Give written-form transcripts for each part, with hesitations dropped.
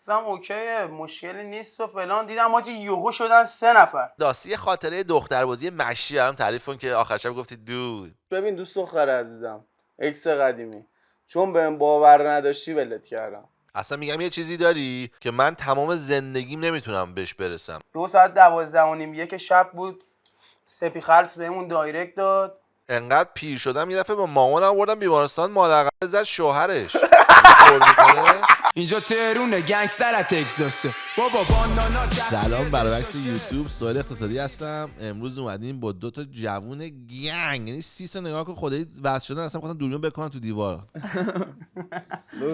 گفتم اوکیه مشکلی نیست و فلان. دیدم حاجی یوهو شدن 3 نفر. داستی یه خاطره دختربازی مشی برام تعریف کن که آخر شب گفتی دود. ببین دوست دختر عزیزم، اکس قدیمی، چون بهم باور نداشتی ولت کردم. اصلا میگم یه چیزی داری که من تمام زندگیم نمیتونم بهش برسم. 2 ساعت 12:30 1 شب بود، سپی خلص بهمون دایرکت داد. انقدر پیر شدم یه دفعه با مامانم آوردم بیمارستان، مادر زد شوهرش قول میکنه. اینجا تهرونه گنگستر تگزاسه بابا بانانا. سلام، برای عکس یوتیوب سوال اقتصادی هستم. امروز اومدیم با 2 تا جوون گنگ، یعنی 30 تا نگاه کن خدایی واسه شدن، اصلا می‌خواستم دوربین بکنم تو دیوار.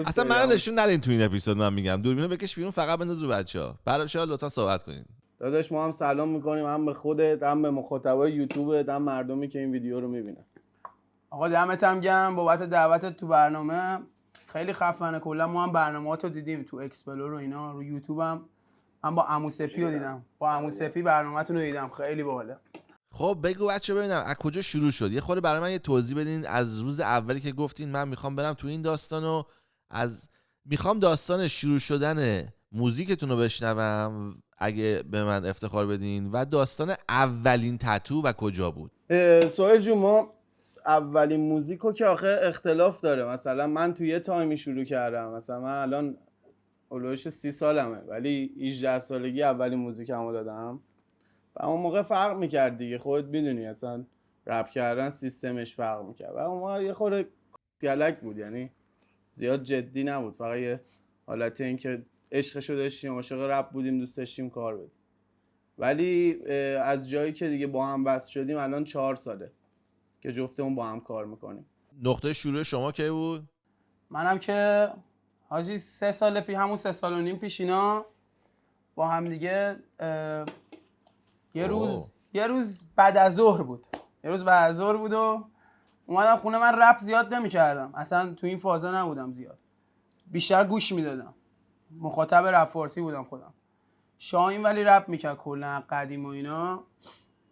اصلا منو نشون ندین تو این اپیزود. من میگم دوربینو بکش بیرون، فقط بنداز رو بچه‌ها. براشا لطفا صحبت کنین. داداش ما هم سلام میکنیم، هم به خودت، هم به مخاطبای یوتیوبت، هم مردمی که این ویدیو رو میبینن. آقا دمت هم گرم بابت دعوتت تو برنامه، خیلی خفنه. کلا ما هم برنامه‌هاتو دیدیم تو اکسپلور و اینا، رو یوتیوب هم من با عمو سپی رو دیدم، با عمو سپی برنامه‌تون رو دیدم، خیلی باحاله. خب بگو بچه ببینم از کجا شروع شد. یه خورده برای من یه توضیح بدین از روز اولی که گفتین من میخوام برم تو این داستانو، میخوام داستان شروع شدن موزیکتون رو بشنوم اگه به من افتخار بدین، و داستان اولین تتو و کجا بود. سوهل جون، ما اولین موزیکو که آخه اختلاف داره. مثلا من تو یه تایمی شروع کردم، مثلا من الان اولوش 30 سالمه ولی 18 سالگی اولین موزیکمو دادم و اون موقع فرق میکرد دیگه، خودت میدونی اصلا رپ کردن سیستمش فرق میکرد و اون موقع یه خورده گلک بود، یعنی زیاد جدی نبود، فقط یه حالت این که عشقشو داشتیم، عاشق رپ بودیم، دوست داشتیم کار بدیم. ولی از جایی که دیگه با هم بس شدیم الان 4 ساله که جفتمون با هم کار میکنیم. نقطه شروع شما کی بود؟ منم که حاجی 3 سال همون 3 سال و نیم پیش اینا با هم دیگه یه روز بعد از ظهر بود. و اومدم خونه. من رپ زیاد نمی‌کردم، اصلا تو این فازا نبودم زیاد، بیشتر گوش میدادم، مخاطب رپ فارسی بودم خودم. شاهین ولی رپ میکرد کلا قدیم و اینا.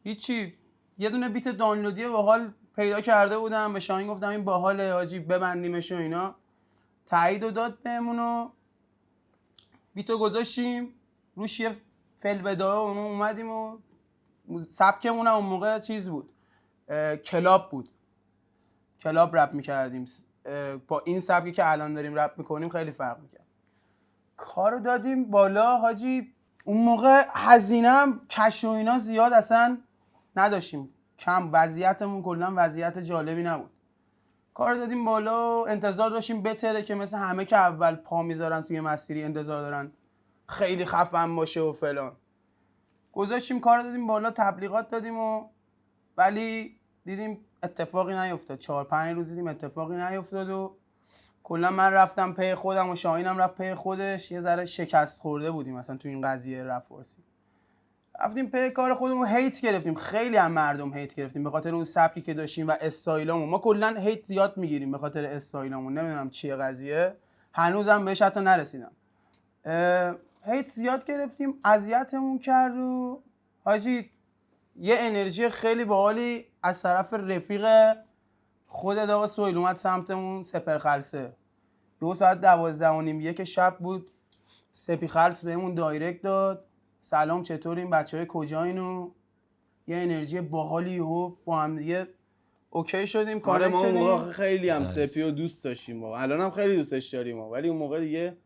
هیچی، یه دونه بیت دانلودی باحال پیدا کرده بودم، به شاهین گفتم این باحاله حاجی ببندیمش و اینا، تایید داد بهمون و بیتو گذاشتیم روش، یه فلبداه و اونو اومدیم و سبکمون اون موقع چیز بود، کلاب بود، کلاب رپ میکردیم. با این سبکی که الان داریم رپ میکنیم خیلی فرق میکرد. کارو دادیم بالا حاجی. اون موقع هزینه‌ام کش و اینا زیاد اصلا نداشتیم، کم، وضعیتمون کلا وضعیت جالبی نبود. کارو دادیم بالا و انتظار داشتیم بتره که مثل همه که اول پا میذارن توی مسیری انتظار دارن خیلی خفن باشه و فلان. گذاشتیم کارو دادیم بالا، تبلیغات دادیم ولی دیدیم اتفاقی نیفتاد. 4-5 روز دیدیم اتفاقی نیفتاد و کلا من رفتم پی خودم و شاهینم رفت پی خودش. یه ذره شکست خورده بودیم مثلا تو این قضیه رپ فارسی. رفتیم پی کار خودمون، هیت گرفتیم، خیلی هم مردم هیت گرفتیم به خاطر اون سبکی که داشتیم و استایلمون. ما کلا هیت زیاد میگیریم به خاطر استایلمون، نمیدونم چیه قضیه، هنوزم بهش حتی نرسیدم. هیت زیاد گرفتیم، اذیتمون کرد و حاجی یه انرژی خیلی باحالی از طرف رفیق خودت آقا سهیل اومد سمتمون، سپر خلصه. 2 ساعت 12:30 1 شب بود، سپی خلص بهمون دایرکت داد، سلام چطورین بچهای کجاینو. یه انرژی باحالی و با هم دیگه اوکی شدیم. کار ما اون موقع خیلی هم سپی رو دوست داشتیم، الان هم خیلی دوستش داریم، ولی اون موقع دیگه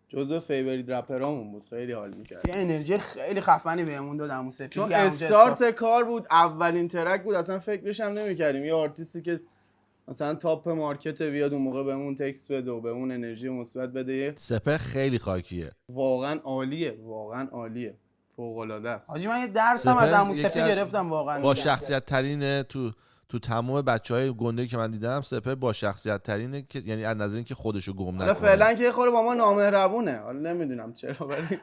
جزو فیوریت رپرامون بود، خیلی حال می‌کرد. یه انرژی خیلی خفنی بهمون داد عمو سپی، چون استارت کار بود، اولین ترک بود، اصلا فکرش هم نمی‌کردیم یه آرتیستی که مثلا تاپ مارکت بیاد اون موقع بهمون تکست بده و بهمون انرژی مثبت بده. سپر خیلی خاکیه، واقعا عالیه، فوق العاده است. حاجی من یه درس هم از عمو سپی گرفتم، واقعا با شخصیت ترینه تو تمام بچهای گنده که من دیدم. سپر با شخصیت ترینه، که یعنی از نظر اینکه خودشو گم نکنه. فعلا که خود با ما نامهربونه، حالا نمیدونم چرا ولی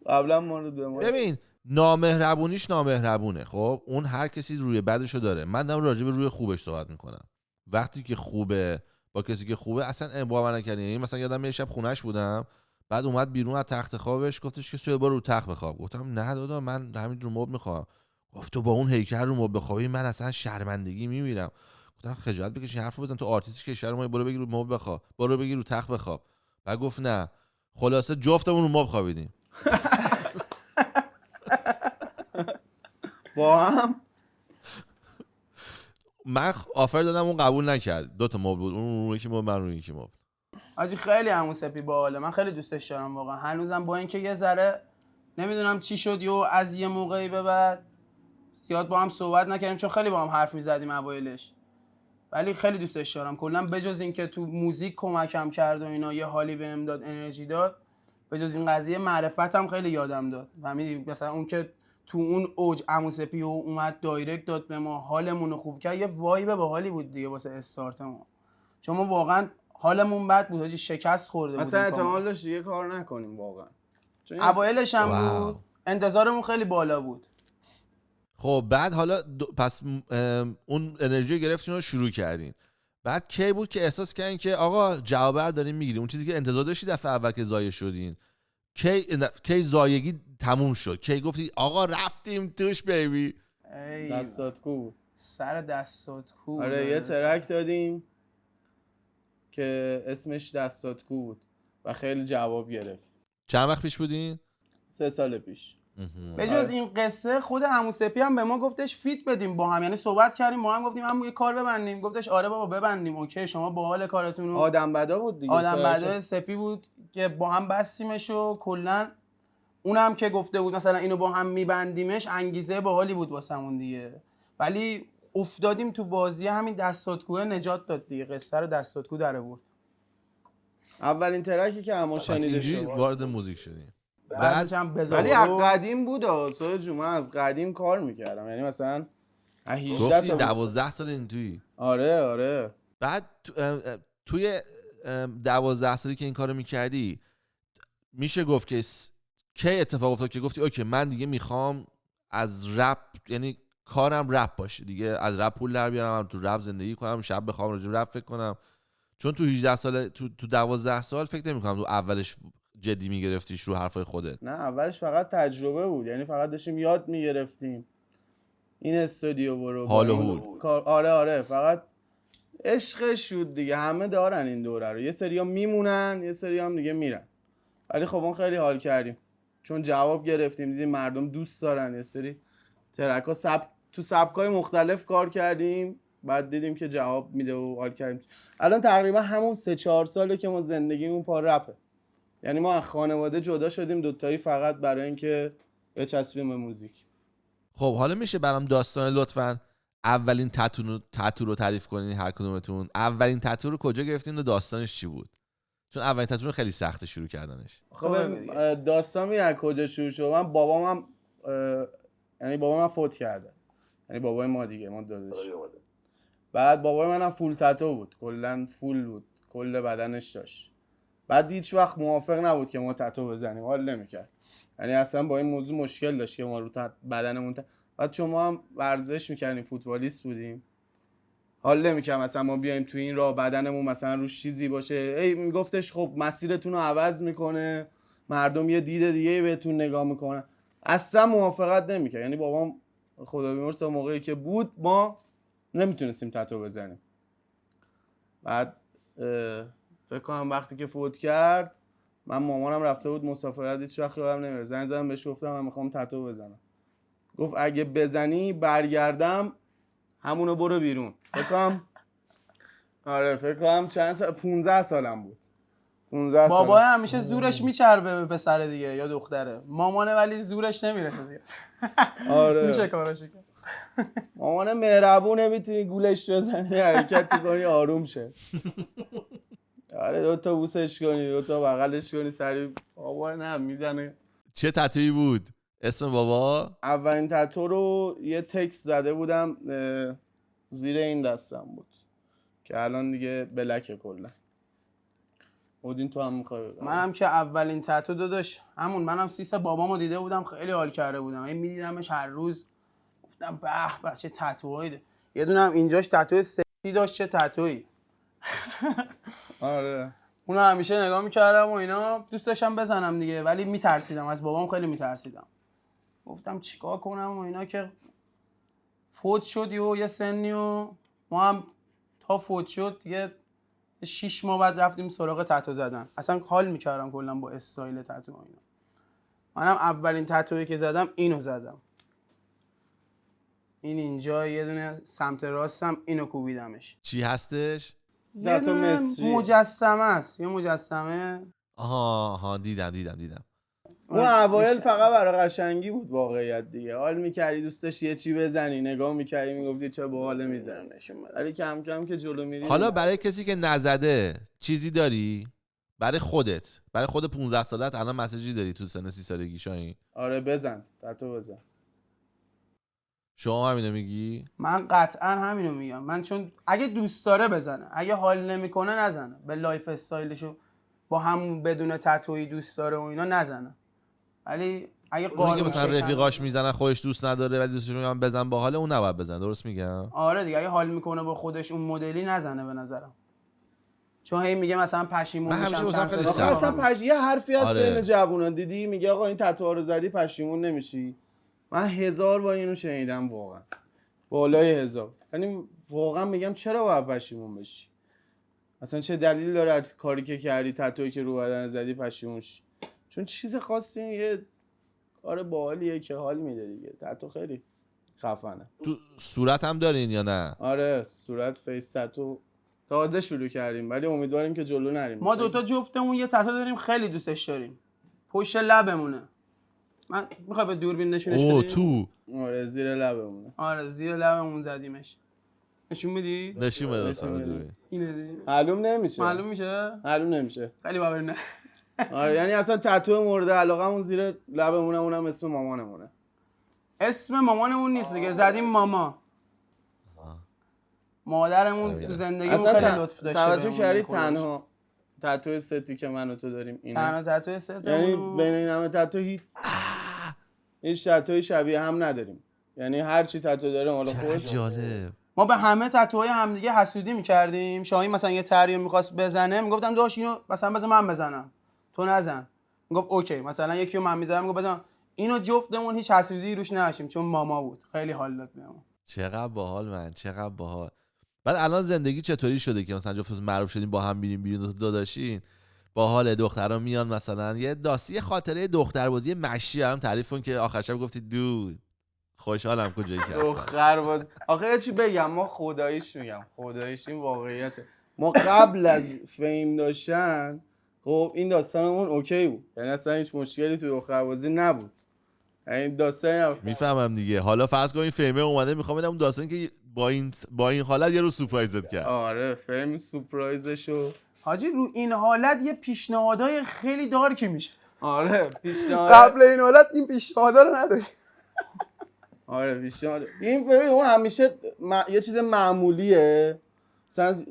قبلا ما رو ببین نامهربونیش نامهربونه. خب اون هر کسی روی بدشو داره، من دارم راجع به روی خوبش صحبت میکنم. وقتی که خوبه با کسی که خوبه اصلا باور نکنی. یعنی مثلا یادم یه شب خونه‌اش بودم، بعد اومد بیرون از تخت خوابش، گفتش که سوی بار رو تخت بخواب. گفتم نه دادا من همین رو مبل میخوام. گفت تو با اون هیکل رو مبل بخوابی من اصلا شرمندگی میمیرم. گفتم خجالت بکش حرفو بزن، تو آرتیست کشور ما، برو بگیر رو مبل بخواب، برو بگیر رو تخت بخواب. بعد گفت نه خلاصه جفتمون رو ماب خوابیدیم با هم. من آفر دادم اون قبول نکرد. 2 تا ماب بود، اون روی یکی ماب، من روی یکی ماب. آجی خیلی عمو سپی باحاله، من خیلی دوستش دارم واقعا. هنوزم با اینکه یه ذره نمیدونم چی شد و از یه موقعی به بعد زیاد با هم صحبت نکردیم، چون خیلی با هم حرف میزدیم اوایلش، ولی خیلی دوستش دارم. کلا بجز اینکه تو موزیک کمکم کرد و اینا، یه حالی بهم داد، انرژی داد، بجز این قضیه معرفتم خیلی یادم داد. فهمیدی مثلا اون که تو اون اوج عمو سپی اومد دایرکت داد به ما، حالمون رو خوب کرد، یه وایب باحالی بود دیگه واسه استارت ما، چون ما واقعا حالمون بد بود، حاجی شکست خورده بودیم. مثلا احتمال داشت دیگه کار نکنیم واقعا. اوایلش هم واو. بود، انتظارمون خیلی بالا بود. خب بعد حالا پس اون انرژی رو گرفتین و شروع کردین. بعد کی بود که احساس کردین که آقا جواب دارین میگیریم؟ اون چیزی که انتظار داشتی دفعه اول که زایه شدین، کی زایگی تموم شد؟ کی گفتی آقا رفتیم توش بیبی؟ دستات کو بود. سر دستات کو. آره یه ترک دادیم که اسمش دستات کو بود و خیلی جواب گرفت. چند وقت پیش بودین؟ 3 سال پیش. به جز این قصه خود عمو سپی هم به ما گفتش فیت بدیم با هم، یعنی صحبت کردیم با هم، گفتیم عمو یه کار ببندیم، گفتش آره بابا ببندیم، اوکی شما باحال کارتون. آدم بدا بود دیگه. آدم بدا سپی بود که با هم بستیمش و کلا اونم که گفته بود مثلا اینو با هم میبندیمش، انگیزه باحالی بود واسمون دیگه. ولی افتادیم تو بازی همین دستاتکو نجات داد دیگه، قصه رو دستاتکو در آورد. اولین ترکی که همون شنیده اینجوری شد وارد موزیک شدیم. بعدش هم ولی از قدیم بود سوال من از قدیم کار میکردم، یعنی مثلا 18 گفتی تا 12 سال این تویی. آره بعد توی 12 سالی که این کارو میکردی میشه گفت که کی اتفاق افتاد که گفتی اوکی من دیگه میخوام از رپ، یعنی کارم رپ باشه دیگه، از رپ پول در بیارم، تو رپ زندگی کنم، شب بخوام راجع به رپ فکر کنم؟ چون تو 18 سال تو 12 سال فکر نمی‌کنم تو اولش جدی میگرفتیش رو حرفای خودت. نه اولش فقط تجربه بود، یعنی فقط داشتیم یاد میگرفتیم این استودیو برو حال و حول. آره فقط عشقش شد دیگه. همه دارن این دوره رو، یه سری ها میمونن یه سری هم دیگه میرن، ولی خب اون خیلی حال کردیم چون جواب گرفتیم، دیدیم مردم دوست دارن. یه سری ترک ها تو سبکای مختلف کار کردیم، بعد دیدیم که جواب میده و حال کردیم. الان تقریبا همون 3-4 ساله که ما زندگیمون پا رپه، یعنی ما از خانواده جدا شدیم دوتایی فقط برای اینکه بچسبیم به موزیک. خب حالا میشه برام داستان لطفاً اولین تتو رو تعریف کنین هر کدومتون؟ اولین تتو رو کجا گرفتین و داستانش چی بود؟ چون اولین تتو رو خیلی سخت شروع کردنش. خب داستان از کجا شروع شد؟ من بابام یعنی بابا من فوت کرده، یعنی بابای ما دیگه، ما داداش. بعد بابای منم فول تتو بود، کلا فول بود، کل بدنش داشت. بعد هیچ وقت موافق نبود که ما تتو بزنیم، حال نمیکرد، یعنی اصلا با این موضوع مشکل داشت که ما رو بدنمون بعد چون ما هم ورزش میکردیم، فوتبالیست بودیم، حال نمیکرد مثلا ما بیایم تو این راه بدنمون مثلا روش چیزی باشه. میگفتش خب مسیرتون رو عوض میکنه، مردم یه دید دیگه بهتون نگاه میکنن. اصلا موافقت نمیکرد، یعنی بابام خدا بیامرز موقعی که بود ما نمیتونستیم تتو بزنیم. بعد فکر کنم وقتی که فوت کرد، من مامانم رفته بود مسافرت، هیچ وقت یادم نمیره، زنگ زدم بهش گفتم من میخوام تتو بزنم. گفت اگه بزنی برگردم همونو برو بیرون. فکر کنم چند سال، 15 سالم بود. 15 سال. بابا همیشه زورش میچربه به پسر دیگه یا دختره، مامانه ولی زورش نمیرسه زیاد. آره میشه کاراشو کرد. مامان مهربونه، میتونی گولش بزنی، حرکتی کنی آروم شه. آره 2 تا بوسش کنی، 2 تا بغلش کنی سری. بابا نه میزنه. چه تتویی بود؟ اسم بابا؟ اولین تتو رو یه تکست زده بودم زیر این دستم بود که الان دیگه بلکه کلا. اودین تو هم میخوای؟ منم که اولین تتو داداش همون، منم سیس بابامو دیده بودم، خیلی حال کرده بودم، این میدیدمش هر روز، گفتم به چه تتوهایی ده. یه دونه هم اینجاش تتو سکسی داشت، چه تتویی. آره اونو همیشه نگاه میکردم و اینا، دوست داشتم بزنم دیگه، ولی میترسیدم از بابام، خیلی میترسیدم. گفتم چیکار کنم و اینا که فوت شد یه سنی و ما هم تا فوت شد دیگه 6 ماه بعد رفتیم سراغ تتو زدن. اصلا حال میکردم کلا با استایل تتو اینا. منم اولین تتویی که زدم اینو زدم. این اینجا یه دونه سمت راستم اینو کوبیدمش. چی هستش؟ یه تتو دونه مصری. مجسمه است. یه مجسمه. آها دیدم. اون اوایل فقط برای قشنگی بود واقعیت دیگه. حال میکردی دوستش یه چی بزنی، نگاه میکردی میگفتی چه باحال میزنه نشون بده. ولی کم کم که جلو میری حالا برای کسی که نزده چیزی داری؟ برای خودت، برای خود 15 سالت الان مسیجی داری تو سن 30 سالگی شاهین؟ آره بزن، تتو بزن. شما همینو میگی؟ من قطعا همینو میگم. من چون اگه دوست داره بزنه، اگه حال نمیکنه نزنه. به لایف استایلشو با همون بدون تتویی دوست داره و اینا نزنه. ولی اگه اونی که قانون مثلا شکن- رفیقاش میزنن خودش دوست نداره ولی دوستش میگن بزن باحال، اون نباید بزن. درست میگم؟ آره دیگه، اگه حال میکنه با خودش اون مدلی نزنه به نظرم. چون هی میگه مثلا پشیمون من همیشه میشم واسم چند خیلی سال سخته. اصلا بعد. یه حرفی هست آره. بین جوونا دیدی میگه آقا این تتو رو زدی پشیمون نمیشی. من 1000 بار اینو شنیدم واقعا. بالای 1000. یعنی واقعا میگم چرا باید پشیمون بشی؟ اصلا چه دلیل داره از کاری که کردی، تتویی که رو بدن زدی پشیمون شی؟ چون چیز خاصی یه کار باحالیه که حال میده دیگه. تتو خیلی خفنه. تو صورت هم دارین یا نه؟ آره صورت فیس تتو تازه شروع کردیم ولی امیدواریم که جلو نریم. ما دوتا جفتمون یه تتو داریم خیلی دوستش داریم. پشت لبمونه. من میخوای به دوربین نشونش اوه بدیم؟ تو آره زیر لبمونه. آره زیر لبمون زدیمش. نشون میدی؟ نشون بده نشون اصلا بده. دوی. اینه دیگه. معلوم نمیشه. معلوم میشه؟ معلوم نمیشه. خیلی باور نه. آره یعنی اصلا تتو مورد علاقمون زیر لبمونه، اونم اسم مامانمونه. اسم مامانمون نیست دیگه، زدیم ماما. مادرمون تو زندگیمون اصلا خیلی لطف داشته. توجه بهمون کردی خودش. تنها تتو ستی که من و تو داریم اینه. تنها تتو ستمون. یعنی بین این همه تتو هیچ تتوی شبیه هم نداریم. یعنی هر چی تتو داره مال چقدر خودش. جالب. ما به همه تتوهای همدیگه حسودی میکردیم. شاهین مثلا یه تریو میخواست بزنه، میگفتم داش اینو مثلا بذار من بزنم، تو نزن. میگفت اوکی. مثلا یکی رو من میزنم، میگفت بزن. اینو جفتمون هیچ حسودی روش نداشتیم چون ماما بود. خیلی حال داد بهمون. چقدر باحال من، چقدر باحال. بعد الان زندگی چطوری شده که مثلا جفتتون معروف شدین با هم میرین بیرون داداشین؟ باحال. دخترا میان مثلا یه یه خاطره دختربازی مشی برام تعریف کن که آخر شب گفتی دود خوشحالم کجایی که هستم. دختر باز آخه یه چی بگم، ما خداییش میگم، خداییش این واقعیته. ما قبل از فیم داشتن خب این داستانمون اوکی بود. یعنی اصلا هیچ مشکلی توی دختربازی نبود. یعنی داستانی میفهمم دیگه. حالا فرض کن این فیمه اومده میخوام بدم اون داستانی که با این حالت یه رو سورپرایزت کرد. آره فیم سورپرایزشو. حاجی رو این حالت یه پیشنهادای خیلی دارکی میشه. آره پیشنهاد. قبل این حالت این پیشنهادا رو نداشت. آره پیشنهاد. این ببین اون همیشه یه چیز معمولیه. مثلا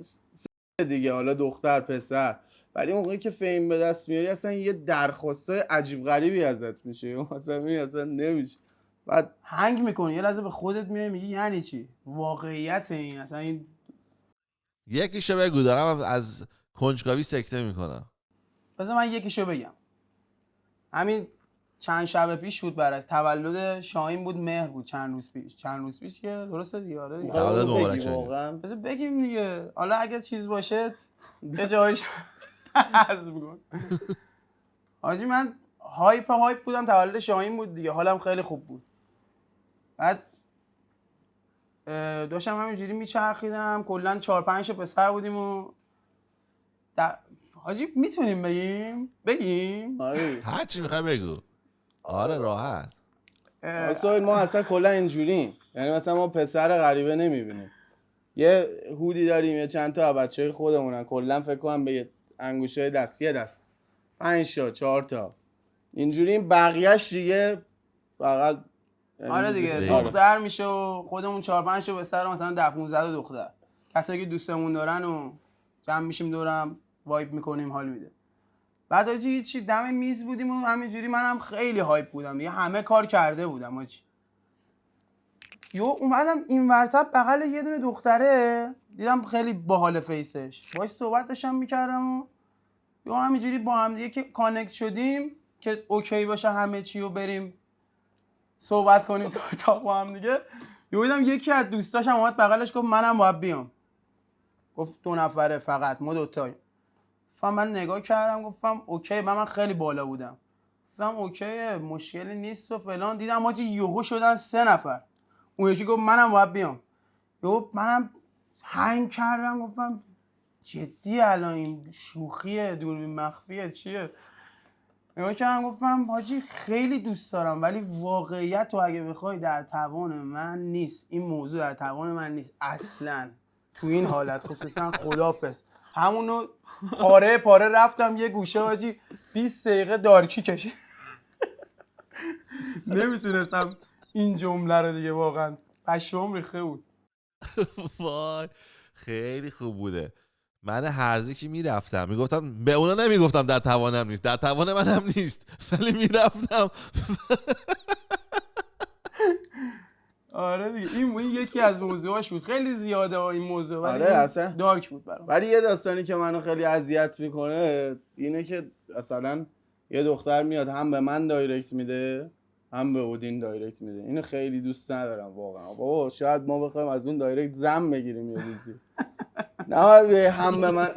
دیگه حالا دختر پسر. ولی موقعی که فیم به دست میاری اصلا یه درخواستای عجیب غریبی ازت میشه. اصلا نمیشه. بعد هنگ میکنی یه لحظه به خودت میای میگی یعنی چی؟ واقعیت این اصلا این یکیشو بگو دارم از کنجکاوی سکته میکنم. بذار من یکیشو بگم. همین چند شب پیش بود، برای تولد شاهین بود، مهر بود چند روز پیش که درسته دیگه. آره دیگه. تولد بگی مبارک شه. واقعا. بذار بگیم دیگه. حالا اگه چیز باشه یه جایش حذف کن. حاجی من هایپ بودم، تولد شاهین بود دیگه، حالم خیلی خوب بود. بعد داشتم همینجوری میچرخیدم، کلا 4-5 پسر بودیم و حاجی میتونیم بگیم؟ آره هر چی میخوای بگو. آره راحت. اصلا ما اصلا کلا اینجوریم. یعنی مثلا ما پسر غریبه نمیبینیم. یه هودی داریم، یه چند تا بچهای خودمونن، کلا فکر کنم به انگوشه دست، یه دست 5 تا 4 تا اینجوریم. بقیه‌اش دیگه فقط آره دیگه دختر میشه و خودمون 4-5 تا پسر، مثلا 10-15 تا دختر، کسایی که دوستمون دارن و جمع میشیم دورم وایب میکنیم، حال میده. بعد آجی چی دم میز بودیم و همینجوری منم خیلی هایپ بودم دیگه، همه کار کرده بودم آجی. یو اومدم این ورتب بغل یه دونه دختره، دیدم خیلی باحال فیسش، باهاش صحبت داشتم میکردم و یو همینجوری با هم دیگه که کانکت شدیم که اوکی باشه همه چی و بریم صحبت کنیم تو اتاق با هم دیگه. یو دیدم یکی از دوستاشم اومد بغلش گفت منم باید بیام. گفت 2 نفره فقط ما دوتاییم. گفتم من نگاه کردم گفتم اوکی، من خیلی بالا بودم، گفتم اوکی مشکلی نیست و فلان. دیدم حاجی یهو شدن 3 نفر. اون یکی گفت منم باید بیام. یهو منم هنگ کردم گفتم جدی الان این شوخیه، دوربین مخفیه چیه؟ نگاه کردم گفتم حاجی خیلی دوست دارم ولی واقعیت رو اگه بخوای در توان من نیست، این موضوع در توان من نیست اصلا تو این حالت، خصوصا خدافظ. همونو پاره پاره رفتم یه گوشه حاجی 20 دقیقه دارکی کشید. نمیتونستم این جمله رو دیگه، واقعا پشمام ریخته بود. وای خیلی خوب بوده. من هرزه که میرفتم میگفتم، به اونا نمیگفتم در توانم نیست، در توان من هم نیست، ولی میرفتم. آره دیگه این یکی از موضوعاش بود. خیلی زیاده این موضوع ولی آره اصلا دارک بود برام. ولی یه داستانی که منو خیلی اذیت میکنه اینه که مثلا یه دختر میاد هم به من دایرکت میده هم به اودین دایرکت میده. اینو خیلی دوست ندارم واقعا. بابا شاید ما بخوایم از اون دایرکت زم بگیریم یه روزی. نه هم به من.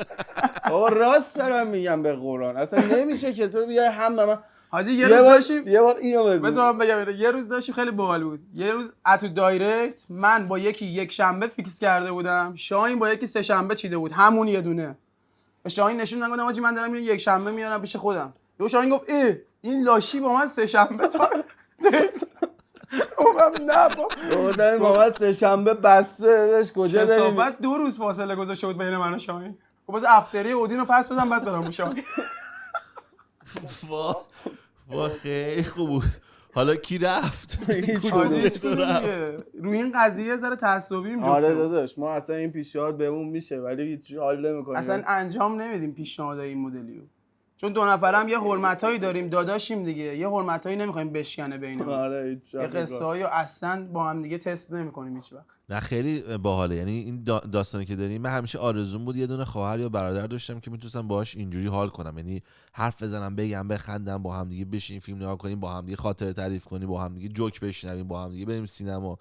بابا راست دارم میگم به قرآن، اصلا نمیشه که تو بیای هم به من. حاجی یه روز داشتیم، یه بار اینو بگو. بذار من بگم، یه روز داشتیم خیلی باحال بود. یه روز اتو دایرکت من با یکی یک شنبه فیکس کرده بودم، شاهین با یکی سه شنبه چیده بود، همون یه دونه. به شاهین نشون دادم حاجی من دارم اینو یک شنبه میارم پیش خودم. یهو شاهین گفت این لاشی با من سه شنبه تا اومم نه با من سه شنبه بسته داشت کجا داریم. کثافت 2 روز فاصله گذاشته بود بین من و شاهین. خب باز افتری اودین رو پس بدم بعد برام شاهین. وا خیلی خوب بود. حالا کی رفت؟ روی این قضیه ذره تعصبیم. آره داداش ما اصلا این پیشنهاد بهمون میشه ولی هیچ حال نمی‌کنیم. اصلا انجام نمیدیم پیشنهادای این مدلیو. چون 2 نفرم یه حرمتایی داریم، داداشیم دیگه، یه حرمتایی نمیخوایم بشکنه بینمون. آره هیچ یه قصه‌هایی اصلا با هم دیگه تست نمی‌کنیم هیچ وقت. نه خیلی باحاله. یعنی این داستانی که داریم، من همیشه آرزوم بود یه دونه خواهر یا برادر داشتم که میتونستم باهاش اینجوری حال کنم، یعنی حرف بزنم، بگم، بخندم، با هم دیگه بشین فیلم نگاه کنیم، با هم دیگه خاطره تعریف کنیم، با هم دیگه جوک بشنویم، با هم دیگه بریم سینما.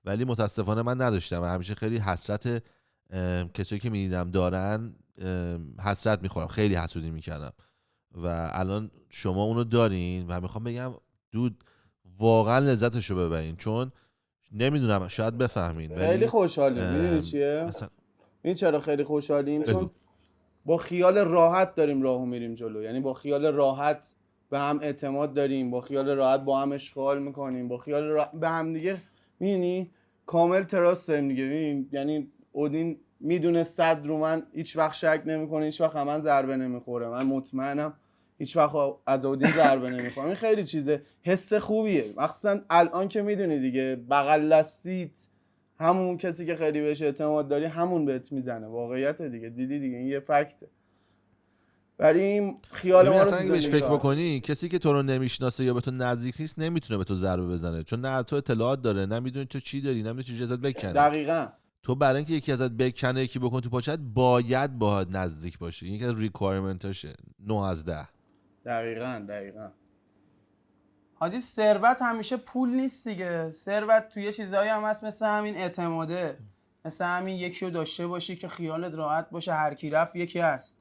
ولی متاسفانه من نداشتم و همیشه خیلی حسرت کسایی که می‌دیدم دارن حسرت می‌خورم، خیلی حسودی می‌کردم. و الان شما اونو دارین و میخوام بگم دود واقعا لذتشو ببرین، چون نمیدونم شاید بفهمین خیلی خوشحالیم. میدونی چیه؟ این چرا خیلی خوشحالیم؟ چون با خیال راحت داریم راهو میریم جلو. یعنی با خیال راحت به هم اعتماد داریم، با خیال راحت با هم اشغال میکنیم، با خیال راحت به هم دیگه میدونی کامل تراست داریم دیگه. یعنی اودین میدونه 100 رو من هیچ وقت شک نمیکنه، هیچ وقت من ضربه نمیخوره. من مطمئنم هیچ وقت از اودین ضربه نمیخوره. این خیلی چیزه، حس خوبیه. مخصوصا الان که میدونی دیگه بغل دستیت همون کسی که خیلی بهش اعتماد داری همون بهت میزنه. واقعیت دیگه، دیدی دیگه، این یه فکته. ولی این خیال ما رو اصلا اگه بهش فکر بکنی کسی که تو رو نمیشناسه یا به تو نزدیک نیست نمیتونه به تو ضربه بزنه، چون نه تو اطلاعات داره، نه میدونی تو چی داری، نه میدونی چه ازت بکنه. دقیقاً تو برای اینکه یکی ازت بکنه، یکی بکن تو پاچت، باید باهات نزدیک باشه. این یکی از ریکوایرمنتاشه. 9 از 10. دقیقاً حاجی ثروت همیشه پول نیست دیگه. ثروت توی یه چیزایی هم هست، مثل همین اعتماده، مثل همین یکی رو داشته باشی که خیالت راحت باشه، هر کی رفت یکی هست.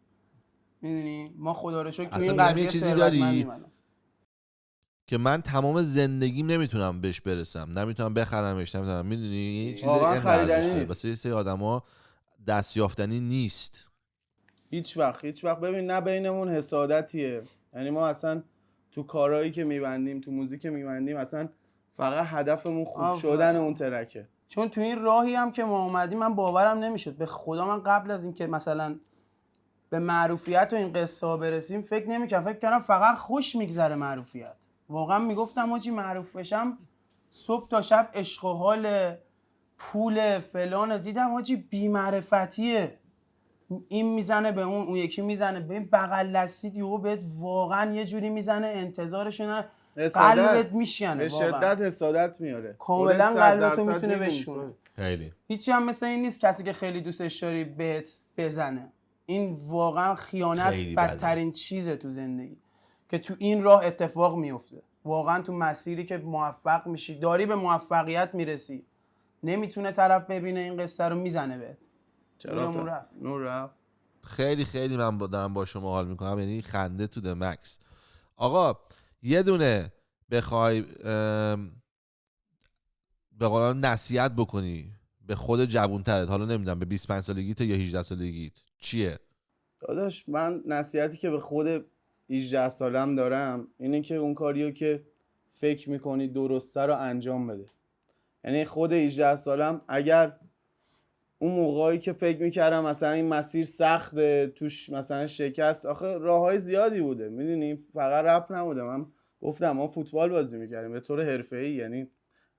میدونی ما خدا رو شکر توی این قضیه چیزی داری من که من تمام زندگیم نمیتونم بهش برسم، نمیتونم بخرمش، نمیتونم، میدونی این چیزی خریدنی نیست. واسه یه سری آدما دستیافتنی نیست. هیچ وقت ببین نه بینمون حسادتیه. یعنی ما اصلا تو کارهایی که میبندیم، تو موزیک که میبندیم، اصلا فقط هدفمون خوب شدن اون ترکه. چون تو این راهی هم که ما اومدیم من باورم نمیشد. به خدا من قبل از این که مثلا به معروفیت و این قصه ها برسیم فکر نمی‌کردم. فکر کردم فقط خوش میگذره معروفیت. واقعا میگفتم آجی معروف بشم صبح تا شب عشق و حال، پول، فلان. دیدم آجی بی‌معرفتیه. این میزنه به اون یکی میزنه به این، بغل دستیت یهو بهت واقعا یه جوری میزنه انتظارشونه، قلبت میشکنه. به شدت حسادت میاره، کاملا قلبتو میتونه بشونه. خیلی هیچی هم مثل این نیست کسی که خیلی دوستش داری بهت بزنه. این واقعا خیانت بدترین چیزه تو زندگی که تو این راه اتفاق میفته. واقعا تو مسیری که موفق میشی، داری به موفقیت میرسی، نمیتونه طرف ببینه این قصه رو، میزنه بهت. نورمون رفت. نور رفت. خیلی خیلی من دارم با شما حال میکنم، یعنی خنده تو د مکس. آقا یه دونه بخوای به قولن نصیحت بکنی به خود جوانترت، حالا نمیدونم به 25 سالگیت یا 18 سالگیت، چیه؟ داداش من نصیحتی که به خود 18 سالم دارم اینه که اون کاریو که فکر میکنی درسته رو انجام بده. یعنی خود 18 سالم اگر اون موقعی که فکر میکردم مثلا این مسیر سخته، توش مثلا شکست، آخه راههای زیادی بوده میدونی، فقط رپ نبوده. من گفتم ما فوتبال بازی میکردیم به طور حرفه‌ای، یعنی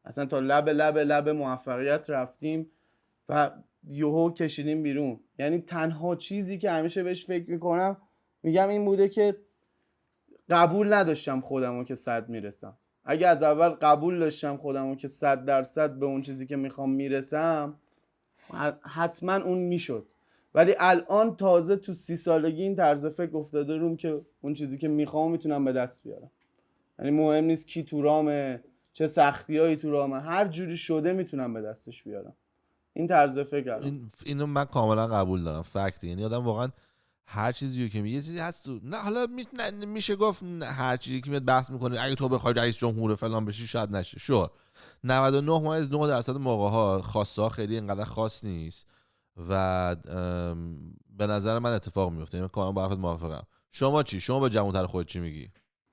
اصلا تا لب موفقیت رفتیم و یوهو کشیدیم بیرون. یعنی تنها چیزی که همیشه بهش فکر میکنم میگم این بوده که قبول نداشتم خودمو که 100 میرسم. اگه از اول قبول داشتم خودمو که 100% به اون چیزی که میخوام میرسم حتما اون میشد. ولی الان تازه تو 30 سالگی این طرز فکر افتاده روم که اون چیزی که میخوام میتونم به دست بیارم. یعنی مهم نیست کی تو رامه، چه سختیایی تو رامه، هر جوری شده میتونم به دستش بیارم. این طرز فکر اینو من کاملا قبول دارم، فکت. یعنی آدم واقعا هر چیزی که میگه چیزی هست تو، نه حالا میشه گفت هر چیزی که میاد بحث میکنه اگه تو بخوای رئیس جمهور فلان بشی شاید نشه. شور 99.9% موقع ها خواسته ها خیلی اینقدر خاص نیست و به نظر من اتفاق میفته. یعنی کاملا با حرفت موافقم. شما چی؟ شما به جوان‌تر خودت چی میگی؟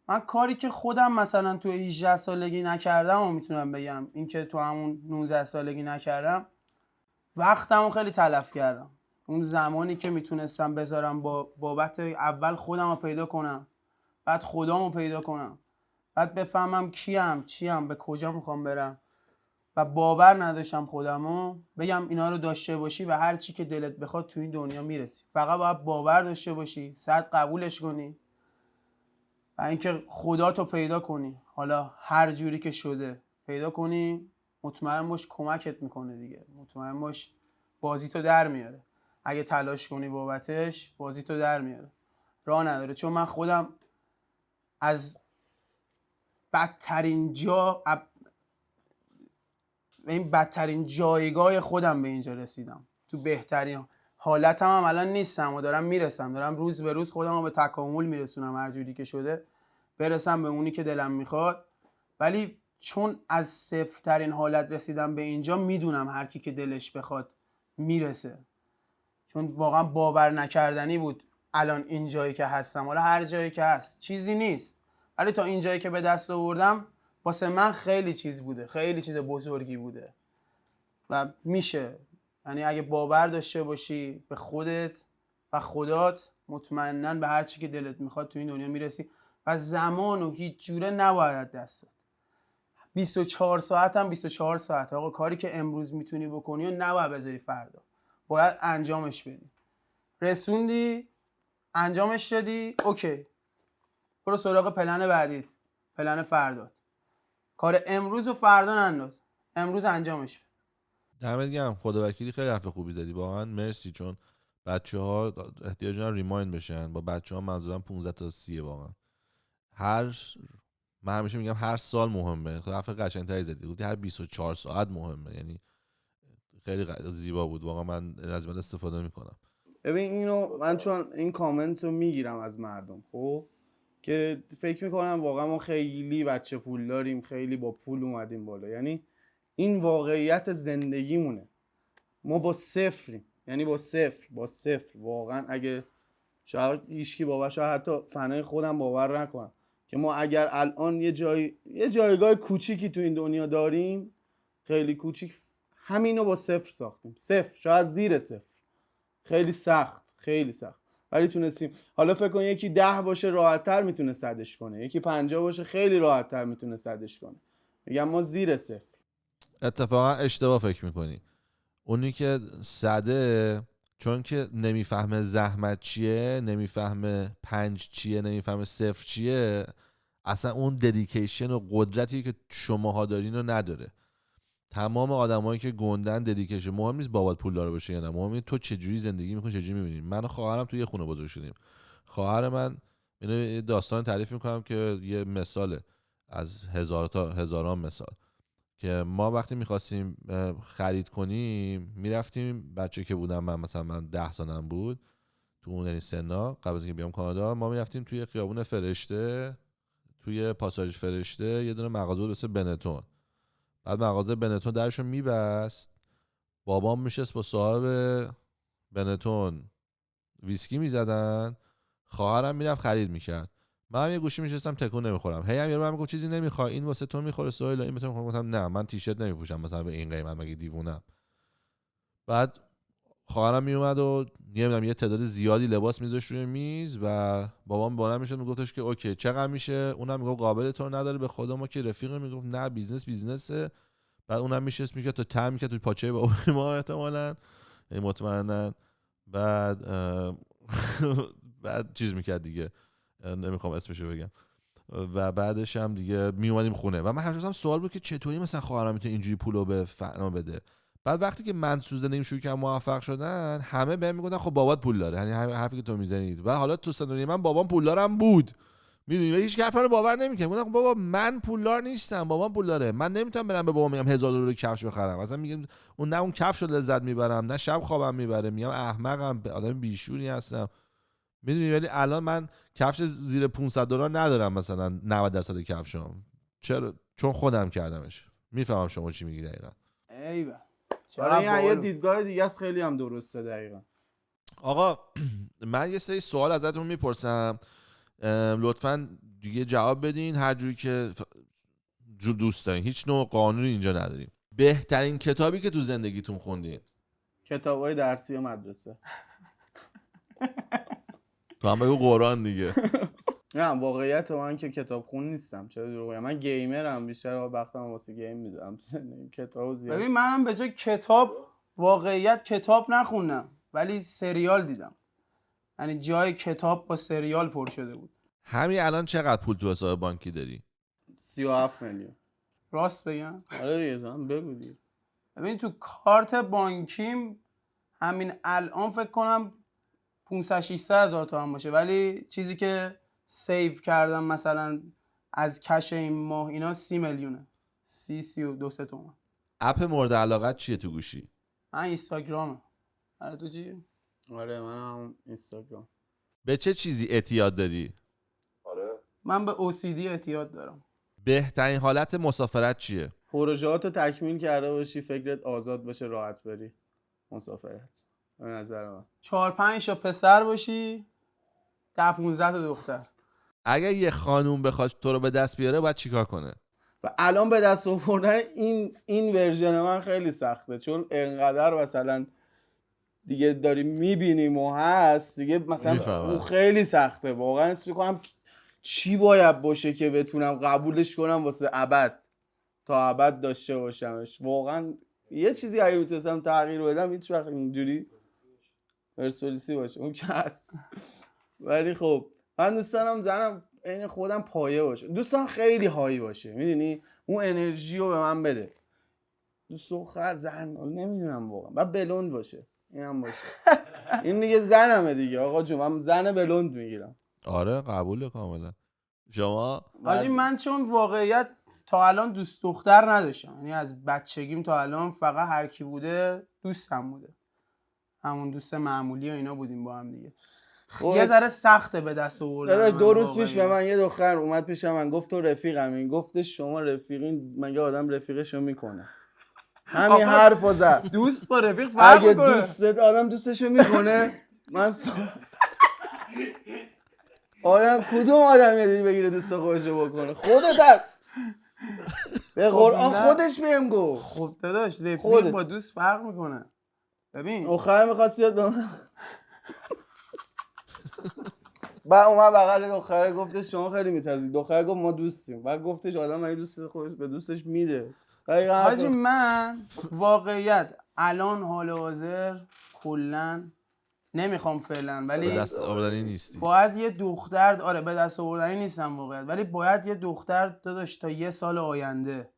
من کاری که خودم مثلا تو 18 سالگی نکردم و میتونم بگم، این که تو همون 19 سالگی نکردم، وقتمو خیلی تلف کردم. اون زمانی که میتونستم بذارم بابت اول خودم رو پیدا کنم، بعد خدامو پیدا کنم، بعد بفهمم کیم، چیم، به کجا میخوام برم و باور نداشتم خودمو، بگم اینا رو داشته باشی و هر چی که دلت بخواد تو این دنیا میرسی. فقط باید باور داشته باشی، 100 قبولش کنی و اینکه خداتو پیدا کنی. حالا هر جوری که شده پیدا کنی، مطمئن باش کمکت میکنه دیگه. مطمئن باش بازیتو در میاره. اگه تلاش کنی بابتش بازیتو در میاره. راه نداره. چون من خودم از بدترین جایگاه خودم به اینجا رسیدم. تو بهترین حالتم هم الان نیستم و دارم میرسم. دارم روز به روز خودم رو به تکامل میرسونم، هر جوری که شده برسم به اونی که دلم میخواد. ولی چون از صفرترین حالت رسیدم به اینجا، میدونم هر کی که دلش بخواد میرسه. چون واقعا باور نکردنی بود الان این جایی که هستم. حالا هر جایی که هست چیزی نیست، ولی تا این جایی که به دست آوردم واسه من خیلی چیز بوده، خیلی چیز بزرگی بوده و میشه. یعنی اگه باور داشته باشی به خودت و خدات، مطمئناً به هر چی که دلت میخواد تو این دنیا میرسی و زمانو هیچ جوره نباید دست داد. 24 ساعت هم 24 ساعت. آقا کاری که امروز میتونی بکنی و نباید بذاری فردا، باید انجامش بدی. رسوندی، انجامش دادی، اوکی، برو سراغ پلن بعدیت، پلن فردات. کار امروز و فردا ننداز، امروز انجامش بده. دمت گرم، خدا وکیلی خیلی حرف خوبی زدی واقعا، مرسی. چون بچه‌ها احتیاج دارن ریمایند بشن. با بچه‌ها منظورم 15 تا 30 واقعا. من همیشه میگم هر سال مهمه. خب حرف قشنگ‌تری زدی، گفتی هر 24 ساعت مهمه. یعنی خیلی زیبا بود واقعا، من از من استفاده میکنم. ببین اینو من چون این کامنت رو میگیرم از مردم، خب که فکر میکنم واقعا ما خیلی بچه پول داریم، خیلی با پول اومدیم بالا. یعنی این واقعیت زندگیمونه. ما با صفریم، یعنی با صفر واقعا. اگه شاید هیچکی باور، شاید حتی فنای خودم باور نکنم که ما اگر الان یه جایگاه کوچیکی تو این دنیا داریم، خیلی کوچیک، همینو با صفر ساختیم. صفر، شاید زیر صفر. خیلی سخت، خیلی سخت، ولی تونستیم. حالا فکر کن یکی 10 باشه راحت‌تر میتونه صدش کنه، یکی 50 باشه خیلی راحت‌تر میتونه صدش کنه. میگم ما زیر صفر. اتفاقا اشتباه فکر میکنی. اونی که صده، چون که نمیفهمه زحمت چیه، نمیفهمه 5 چیه، نمیفهمه 0 چیه، اصلا اون ددیکیشن و قدرتی که شماها دارین رو نداره. تمام آدمایی که گندن ددیکیشن، مهم نیست بابات پولدار باشه یا نه، مهم اینه تو چجوری زندگی میکنی، چجوری میبینی. من و خواهرم توی یه خونه بزرگ شدیم. خواهر من، اینو یه داستان تعریف میکنم که یه مثاله از هزاران مثال. که ما وقتی میخواستیم خرید کنیم میرفتیم، بچه که بودم من 10 سالم بود تو اون یعنی سنا قبل از اینکه بیام کانادا، ما میرفتیم توی خیابون فرشته، توی پاساژ فرشته یه دونه مغازه بود اسم بنتون. بعد مغازه بنتون درشو میبست، بابام میشست با صاحب بنتون ویسکی میزدن، خواهرم میرفت خرید میکرد، من هم یه گوشی میشستم تکون نمیخورم. هی هم یارو من میگفت چیزی نمیخوای، این واسه تو میخوره سهیل، این بهتون میخوره. گفتم نه من تیشرت نمیپوشم مثلا به این قیمت، مگه دیوونم. بعد خواهرم میومد و نمیدونم یه تعداد زیادی لباس میذاشت روی میز و بابام بلند میشد میگفتش که اوکی چقدر میشه، اونم میگفت قابل تو نداره، به خدا ما که رفیقم، میگفت نه بیزنسه. بعد اونم میشست میگه تو تم میگه تو پاچه بابا ما احتمالاً مطمئنن. بعد چیز میکرد دیگه، نمیخوام اسمشو بگم. و بعدش هم دیگه می اومدیم خونه و من همیشه سوال بود که چطوری مثلا خواهرام میتونه اینجوری پولو به فنا بده. بعد وقتی که من زندگیم شروع کردم موفق شدن، همه بهم میگفتن خب بابات پول داره، یعنی حرفی که تو میزنید. و حالا تو سنوری من بابام پولدارم بود، میدونی، ولی هیچ حرفا رو باور نمیکنه. گفتم بابا من پولدار نیستم، بابام پول داره، من نمیتونم برم به بابام میگم $1000 کفش بخرم. مثلا میگم اون نه اون کفش رو لذت میبرم نه شب خوابم میبره، میگم احمقم، آدم بیشوری هستم، میدونی. ولی الان من کفش زیر $500 ندارم، مثلا 90% کفشام. چرا؟ چون خودم کردمش. میفهمم شما چی میگی دقیقاً. ایول. آره یه دیدگاه دیگه است، خیلی هم درسته. دقیقاً آقا من یه سری سوال ازتون میپرسم، لطفاً دیگه جواب بدین هر جوری که دوست دارین، هیچ نوع قانونی اینجا نداریم. بهترین کتابی که تو زندگیتون خوندین؟ کتابای درسی مدرسه. تو هم بگو قرآن دیگه. نه واقعیت من که کتاب خون نیستم، چرا دروغ بگم، من گیمرم، بیشتر وقتم واسه گیم میذارم تو زندگی. کتاب زیاد. ببین منم به جای کتاب واقعیت کتاب نخوندم ولی سریال دیدم، یعنی جای کتاب با سریال پر شده بود. همین الان چقدر پول تو حساب بانکی داری؟ 37 میلیون. راست بگم؟ آره دیگه زن بگو دیگه. ببین تو کارت بانکیم همین الان فکر کنم 500-600 هزار تومان باشه، ولی چیزی که سیو کردم مثلا از کش این ماه اینا 30 میلیونه، 32 تومان. اپ مورد علاقت چیه تو گوشی؟ من اینستاگرامه. تو چی؟ آره من هم اینستاگرام. به چه چیزی اعتیاد داری؟ من به OCD اعتیاد دارم. بهترین حالت مسافرت چیه؟ پروژه‌هاتو تکمیل کرده باشی، فکرت آزاد باشه، راحت بری مسافرت. به نظر من 4-5 تا پسر باشی 10-15 تا دختر. اگه یه خانوم بخواد تو رو به دست بیاره باید چیکار کنه؟ و الان به دست آوردن این ورژن من خیلی سخته، چون انقدر مثلا دیگه داریم میبینیم و هست دیگه، مثلا اون خیلی سخته واقعا. اسم میکنم چی باید باشه که بتونم قبولش کنم واسه ابد، تا ابد داشته باشمش. واقعا یه چیزی اگه میتونستم تغییر بدم هیچ وقت اینجوری پرسپولیسی باشه، اون که هست. ولی خب من دوست دارم زنم این خودم پایه باشه، دوستم خیلی هایی باشه، میدونی اون انرژی رو به من بده. دوست دختر زن نمیدونم واقعا بعد بلوند باشه، اینم باشه. این دیگه زنمه دیگه آقا جون، من زن بلوند میگیرم. آره قبوله کاملا. شما؟ حاجی من چون واقعیت تا الان دوست دختر نداشتم، یعنی از بچگیم تا الان فقط هر کی بوده دوستم بوده، همون دوست معمولی و اینا بودیم با هم دیگه. یه ذره سخته به دست آوردن. 2 روز پیش به من یه دختر اومد پیش من گفت تو رفیقمی، گفتش شما رفیقین، مگه آدم رفیقشو میکنه؟ همین حرفو زد. دوست با رفیق فرق اگه میکنه. دوستت آدم دوستشو میکنه من آدم کدوم آدم دیدی بگیره دوست خودشو بکنه؟ خودت به قرآن خودش بهم گفت. خب داداش رفیق با دوست فرق میکنه. ببین آخر می‌خواست بیاد به من بعد اومد بغل دختره گفتش شما خیلی می‌تازید. دختره گفت ما دوستیم. بعد گفتش آدم اگه دوست خودش به دوستش میده. حاجی من واقعیت الان حال حاضر کلا نمیخوام فعلا، ولی به دست آوردنی نیستی. باید یه دختر، آره به دست آوردنی نیستم واقعیت، ولی باید یه دختر داداش تا یه سال آینده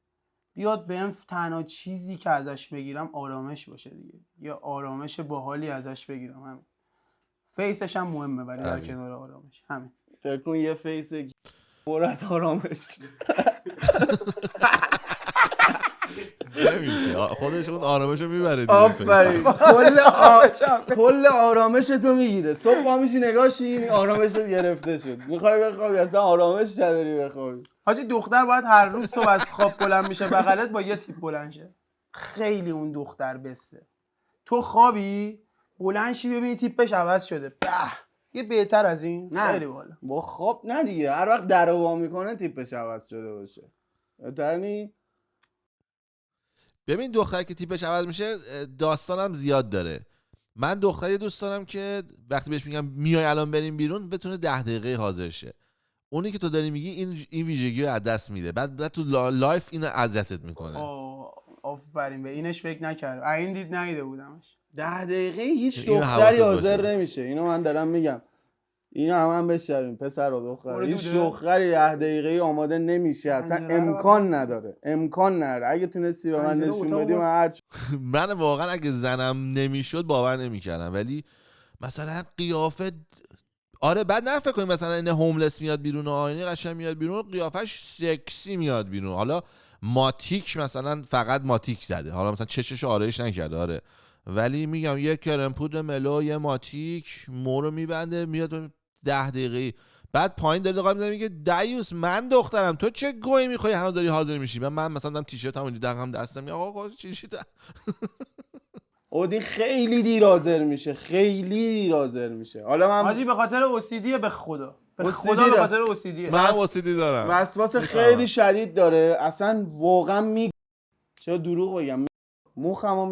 بیاد بهم تنها چیزی که ازش بگیرم آرامش باشه دیگه، یا آرامش باحالی ازش بگیرم. همین فیسش هم مهمه ولی در کنار آرامش. همین فکر کن یه فیس پر از آرامش نمیشه خودش اون آرامشو میبره دیگه. آفرین کل آرامش تو میگیره. صبح پا میشی نگاهش این آرامش تو گرفته شد، میخوای بخوابی اصلا آرامش نداری بخوابی. حاجی دختر باید هر روز صبح از خواب بلند میشه بغلت با یه تیپ بلند شه. خیلی اون دختر بسته. تو خوابی بلند شی ببینی تیپش عوض شده، به یه بهتر از این نه. خیلی بالا. با خواب نه دیگه، هر وقت در وا میکنه تیپش عوض شده باشه. بهتر نی؟ ببین دختر که تیپش عوض میشه داستانم زیاد داره. من دختری دوست دارم که وقتی بهش میگم میای الان بریم بیرون بتونه 10 دقیقه حاضر شه. اونی که تو داری میگی این ویژگی رو از دست میده، بعد تو لایف اینو اذیتت میکنه. آفرین، به اینش فکر نکردم. این دید نیده بودمش. 10 دقیقه هیچ اینو دختری حواست حاضر باشه. نمیشه. اینو من دارم میگم، اینو هم بشنویم پسر و دختر. برو هیچ دوده. دختری 10 دقیقه آماده نمیشه، اصلا پنجره رو امکان باز. نداره، امکان نداره. اگه تونستی به من پنجره نشون اتاق بدی من باز. هرچی. من واقعا اگه زنم نمیشد باور نمیکردم، ولی مثلا قیافه آره بعد نه فکر کنیم مثلا این هوملس میاد بیرون و آینه قشنگ میاد بیرون قیافش سکسی میاد بیرون. حالا ماتیک مثلا فقط ماتیک زده، حالا مثلا چشش آرایش نکرده آره، ولی میگم یه کرم پودر ملو یه ماتیک مورو میبنده میاد 10 دقیقه بعد پایین داره دقیقه میزنه میگه دیوس من دخترم تو چه گویی میخوری هنوز داری حاضر میشی. من مثلا دارم تیشرتم اونجا دقیقم دستم میگه آقا چی اودین خیلی دیر حاضر میشه، خیلی دیر حاضر میشه. حالا من حاجی به خاطر اوسیدیه، به خدا به OCD خدا به دارم. خاطر اوسیدیه. من واسیدی دارم وسواس خیلی شدید داره، اصلا واقعا چرا دروغ بگم مخمو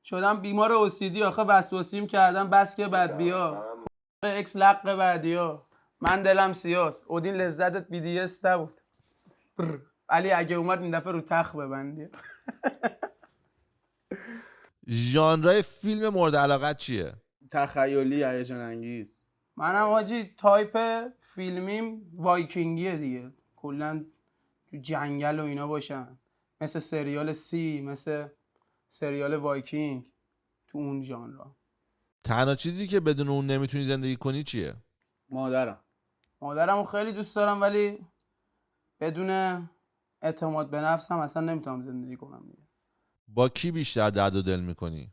شدم بیمار اوسیدی آخه، وسواسیم کردم بس که بعد بیا اکس لق بعدیا. من دلم سیاست. اودین لذتت بی دی اس نبود. علی اگه اومد این دفعه رو تخت ببندی. ژانرهای فیلم مورد علاقت چیه؟ تخیلی هیجان انگیز. منم حاجی تایپ فیلمیم وایکینگیه دیگه، کلا تو جنگل و اینا باشن، مثل سریال سی، مثل سریال وایکینگ، تو اون ژانر. تنها چیزی که بدون اون نمیتونی زندگی کنی چیه؟ مادرمو خیلی دوست دارم ولی بدون اعتماد به نفسم اصلا نمیتونم زندگی کنم دیگه. با کی بیشتر درد و دل میکنی؟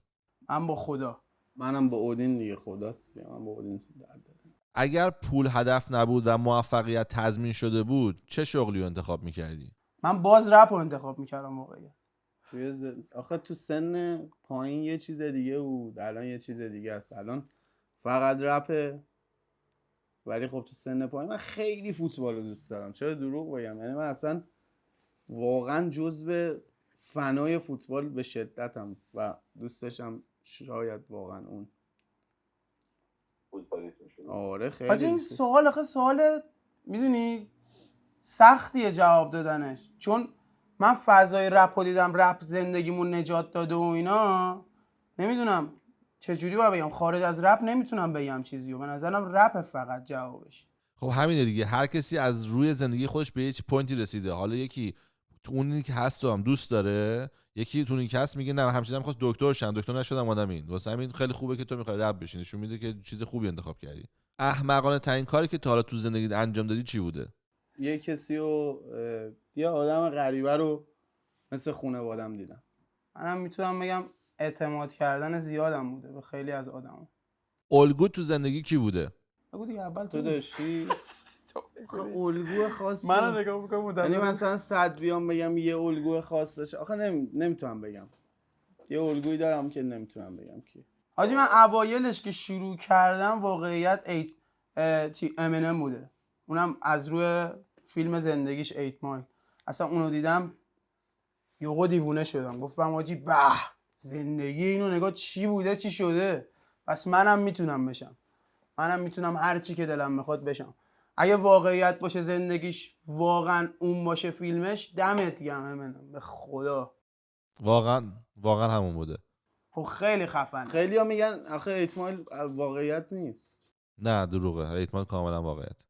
من با خدا. منم با اودین دیگه، خداست دیگه. من با اودین درد دارم. اگر پول هدف نبود و موفقیت تضمین شده بود چه شغلی رو انتخاب میکردی؟ من باز رپ رو انتخاب میکردم واقعا. آخه تو سن پایین یه چیز دیگه بود، الان یه چیز دیگه است. الان فقط رپه، ولی خب تو سن پایین من خیلی فوتبال رو دوست دارم. چرا دروغ بگم؟ یعنی من اصلا واقعا جزو فنای فوتبال به شدتم و دوست داشتم شاید واقعا اون فوتبالیست میشد. آره خیلی حاجی این دوست داشتم. سوال آخه سوال میدونی سختیه جواب دادنش، چون من فضای رپ رو دیدم، رپ زندگیمون نجات داده و اینا. نمیدونم چجوری باید بگم، خارج از رپ نمیتونم بگم چیزی و به نظرم رپ فقط جوابش. خب همینه دیگه، هر کسی از روی زندگی خودش به یه پوینتی رسیده. حالا یکی تو اونی که هست رو هم دوست داره، یکی تو اونی که هست میگه نه همچنین می‌خواست دکتر شم، دکتر نشدم آدم این. واسه همین خیلی خوبه که تو می‌خوای رپ بشی، نشون میده که چیز خوبی انتخاب کردی. احمقانه ترین کاری که تا حالا تو زندگیت انجام دادی چی بوده؟ یه کسی رو یه آدم غریبه رو مثل خانواده‌ام دیدم. منم میتونم بگم اعتماد کردن زیادم بوده به خیلی از آدما. الگو تو زندگی کی بوده؟ بگو دیگه اول تو داشتی؟ آخه الگو خاصی منو نگاه میکنم یعنی مثلا 100 بیام بگم یه الگو خاص داشته، آخه نمیتونم بگم. یه الگویی دارم که نمیتونم بگم کی. حاجی من اوایلش که شروع کردم واقعیت امینم بوده، اونم از روی فیلم زندگیش 8 مایل. اصلا اونو دیدم یهو دیوونه شدم، گفتم حاجی به زندگی اینو نگاه چی بوده چی شده، پس منم میتونم بشم، منم میتونم هر چی که دلم میخواد بشم. اگه واقعیت باشه زندگیش واقعا اون باشه فیلمش، دمت گرم امینم به خدا. واقعا همون بوده. خب خیلی خفن. خیلی ها میگن آخه ایتمایل واقعیت نیست. نه دروغه، ایتمان کاملا واقعیت.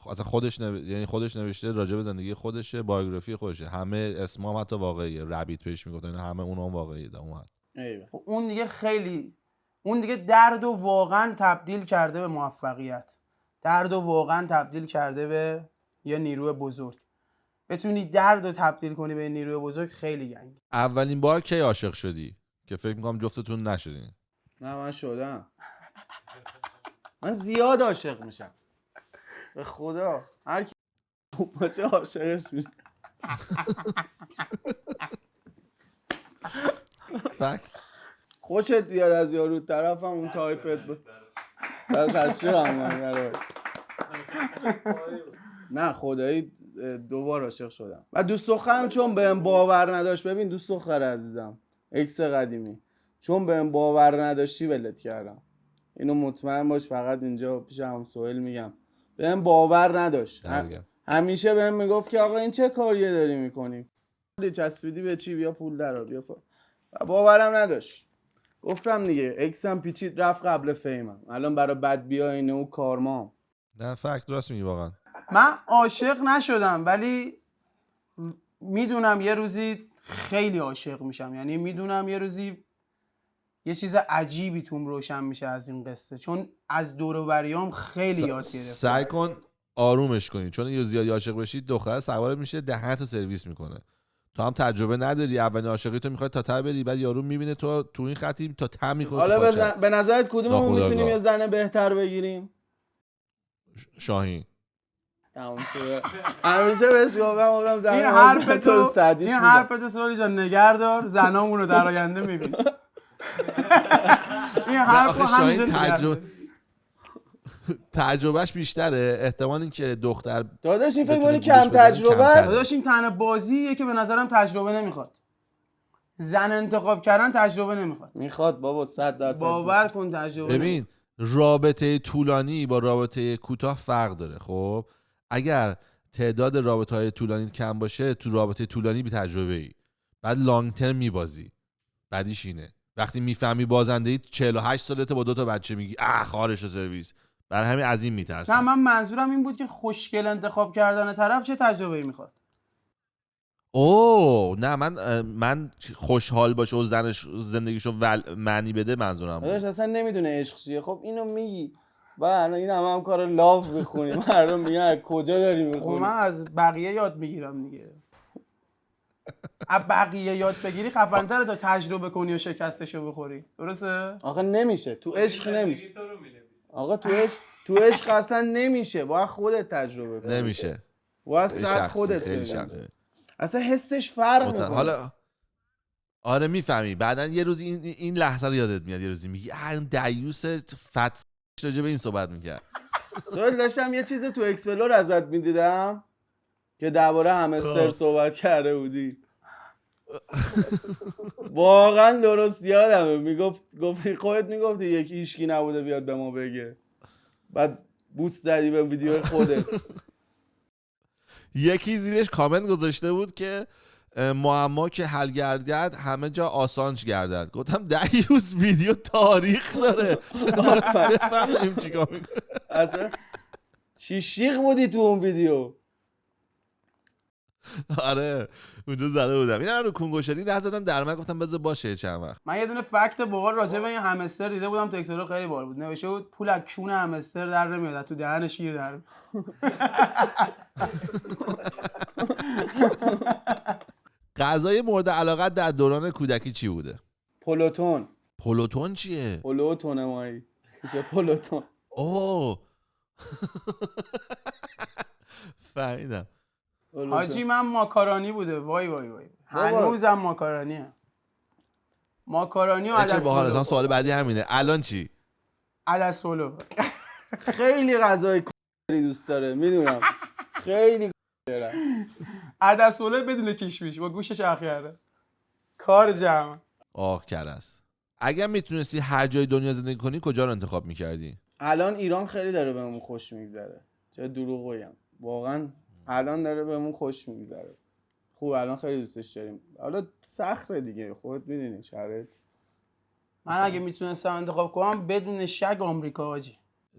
اصلا یعنی خودش نوشته راجع به زندگی خودشه، بایوگرافی خودشه، همه اسمام حتی واقعیه. ربیت پیش میگفتن اینا همه اونها واقعیه. ایوه. اون دیگه خیلی، اون دیگه درد و واقعا تبدیل کرده به موفقیت، درد و واقعا تبدیل کرده به یه نیروی بزرگ. بتونی درد رو تبدیل کنی به نیروی بزرگ خیلی گنگ. اولین بار کی عاشق شدی که فکر میکنم جفتتون نشدین؟ نه من شدم. من زیاد عاشق میشم به خدا، هر کی خوب باشه عاشقش میشه. فکت. خوشت بیاد از یارو طرفم اون تایپت بود نه خدایی 2 بار عاشق شدم و دوست دخترم چون بهم باور نداشت. ببین دوست دختر عزیزم، اکس قدیمی، چون بهم باور نداشتی ولت کردم. اینو مطمئن باش، فقط اینجا پیش هم سهیل میگم بهم باور نداشت. همیشه بهم میگفت که آقا این چه کاریه داری میکنی، چسبیدی به چی، بیا پول درآ بیا و باورم نداشت. گفتم دیگه اکسم پیچید رفت قبل فیمم، الان برای بد بیا اینه و کارما. نه فکت، راست میگی واقعا. من عاشق نشدم ولی میدونم یه روزی خیلی عاشق میشم، یعنی میدونم یه روزی یه چیز عجیبی توم روشن میشه از این قصه، چون از دور و بریام خیلی یاد گرفتم. سعی کن آرومش کنی، چون یه زیادی عاشق بشی دختر سوارت میشه دهنتو سرویس میکنه. تو هم تجربه نداری، اولین عاشقی تو میخوای تا ته بری، بعد یارو میبینه تو این خطی تا ته میکنه. حالا به نظرت کدوممون میتونیم یه زن بهتر بگیریم؟ شاهین. تموم شده. همیشه بهش گفتم زن این حرف تو سوری جان نگهدار، زنامون رو در آینده میبینی. این حرفو همینجا تجربهش بیشتره، احتمال این که دختر داداش این فکر کنی کم تجربه است. داداش این تنه بازیه که به نظرم تجربه نمیخواد. زن انتخاب کردن تجربه نمیخواد. میخواد بابا 100%. باور کن تجربه. ببین رابطه طولانی با رابطه کوتاه فرق داره. خب اگر تعداد رابطه‌های طولانی کم باشه، تو رابطه طولانی بی تجربه ای، بعد لانگ ترم میبازی. بعدیش اینه وقتی میفهمی بازنده‌ای 48 سالته با 2 تا بچه میگی خارش سرویس. برای همین از این میترسم. نه من منظورم این بود که خوشگل انتخاب کردن طرف چه تجربه‌ای میخواد. نه من خوشحال باشه و زنش زندگیشو معنی بده منظورم بود. داداش اصلا نمیدونه عشق چیه. خب اینو میگی بعد این هم کار لاف میخونیم، مردم میگن کجا داری میخونی؟ من از بقیه یاد میگیرم دیگه. از بقیه یاد بگیری خفن‌تره تا تجربه کنی و شکستشو بخوری. درسته؟ آخه نمیشه تو عشق نمیشه. آقا تو عشق اصلا نمیشه، باید خودت تجربه کنی. نمیشه. باید صد خودت کنی. اصلا حسش فرق میکنه. حالا آره میفهمی بعدن یه روز این لحظه رو یادت میاد، یه روزی میگی اون دیوس فت راجع به این صحبت میکرد. سوال داشتم یه چیز تو اکسپلور ازت میدیدم که درباره همستر صحبت کرده بودی. واقعا درست یادمه. میگفتی خودت میگفتی یکی هیچکی نبوده بیاد به ما بگه، بعد بوست زدی به ویدیو خودت. یکی زیرش کامنت گذاشته بود که معما که حل گردد همه جا آسانج گردد. گفتم دیوس ویدیو تاریخ داره، بفهمیم چیکار میکنه. اصلا شیشیق بودی تو اون ویدیو. آره اونجا زده بودم اینا رو کنگو شدی ده زدن در من، گفتم بذار باشه چند وقت. من یه دونه فکت باحال راجع به این همستر دیده بودم تو اکسلو، خیلی باحال بود. نوشته بود پول از کون همستر در نمیاد، تو دهن شیر در. غذای مورد علاقت در دوران کودکی چی بوده؟ پلوتون. پلوتون چیه؟ پلوتون مایی چه پلوتون؟ اوه فهمیدم. حاجی من ماکارونی بوده. وای وای وای هنوزم ماکارونیه. ماکارونی و عدس پلو. سوال بعدی همینه. الان چی؟ عدس پلو. خیلی غذای دوست داره میدونم. خیلی عدس پلو بدون کشمیش با گوش شاخیاره. کار جمع. کرست. اگر میتونستی هر جای دنیا زندگی کنی کجا رو انتخاب میکردی؟ الان ایران خیلی داره بهمون خوش میگذره. چه دروغ بگم. واقعا الان داره بهمون خوش میگذره. خوب الان خیلی دوستش داریم. حالا سخته دیگه، خودت میدونی شرایط. من اگه میتونستم انتخاب کنم بدون شک آمریکا حاجی.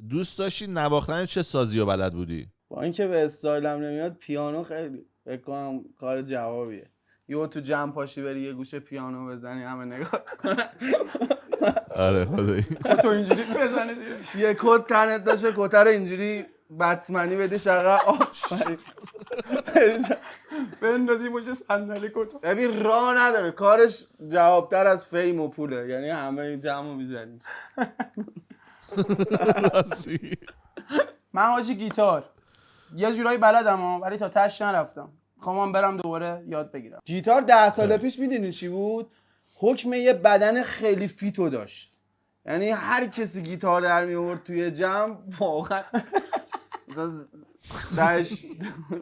دوست داشتی نواختن چه سازی و بلد بودی؟ با اینکه به استایلم نمیاد پیانو خیلی فکر کنم کار جوابیه. یهو تو جمع پاشی بری یه گوشه پیانو بزنی همه نگاه کنن. آره خدایی. تو اینجوری بزنه یه کت تنت داشه کتر اینجوری بتمنی بدی شقه آفرین. بندازی پشت صندلی کتو. ببین راه نداره، کارش جوابتر از فیم و پوله، یعنی همه این جمعو میزنی. راستی. من حاجی گیتار یه جورایی بلدم ولی تا تش نرفتم. میخوام برم دوباره یاد بگیرم. گیتار 10 سال پیش میدونی چی بود؟ حکم یه بدن خیلی فیتو داشت. یعنی هر کسی گیتار در می آورد توی جمع واقعا مثلا داش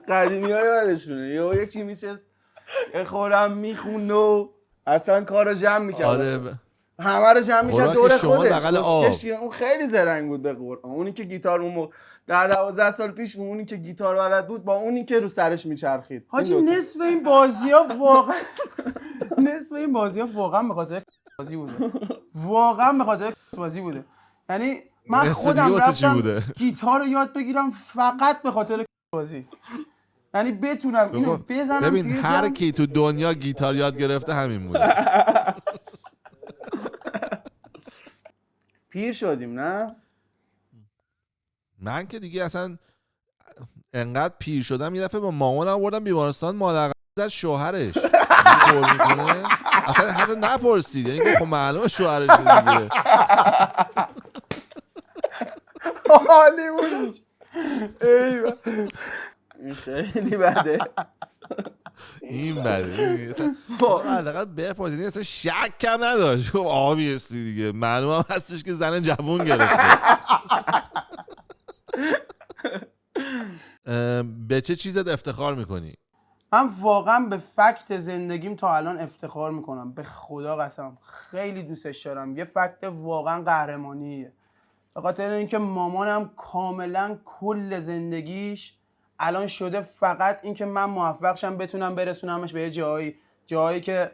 قدیمی ها یادشونه یا یکی میشست یه خورم میخوند و اصلا کار رو جمع میکرد. آره همه رو جمع میکرد خوراک دور شما خودش. بغل آب. اون خیلی زرنگ بود به قرآن. اونی که گیتار اون 12 سال پیش اونی که گیتار بلد بود با اونی که رو سرش میچرخید. حاجی نصف این بازی‌ها واقعا نصف این بازی‌ها واقعا به خاطر بازی بوده. واقعا به خاطر بازی بوده. یعنی من نصف خودم دیگه واسه چی رفتم بوده؟ گیتار رو یاد بگیرم فقط به خاطر بازی. یعنی بتونم اینو بزنم. ببین توی هر جمع. کی تو دنیا گیتار یاد گرفته همین بوده. پیر شدیم نه؟ من که دیگه اصلا انقدر پیر شدم یه دفعه با مامانم آوردم بیمارستان، مادر زد شوهرش کار میکنه. اصلا حتی نپرسید، یعنی گفت خب معلومه شوهرش دیگه. عالی بود. ایوه این خیلی بده. این بده حداقل بپرسید. اصلا شک کم نداشت. خب آبیستی دیگه معلوم هم هستش که زن جوون گرفته. به چه چیزت افتخار میکنی؟ من واقعا به فکت زندگیم تا الان افتخار میکنم. به خدا قسم خیلی دوستش دارم. یه فکت واقعا قهرمانیه. به خاطر اینکه مامانم کاملا کل زندگیش الان شده فقط اینکه من موفق شم بتونم برسونمش به یه جایی که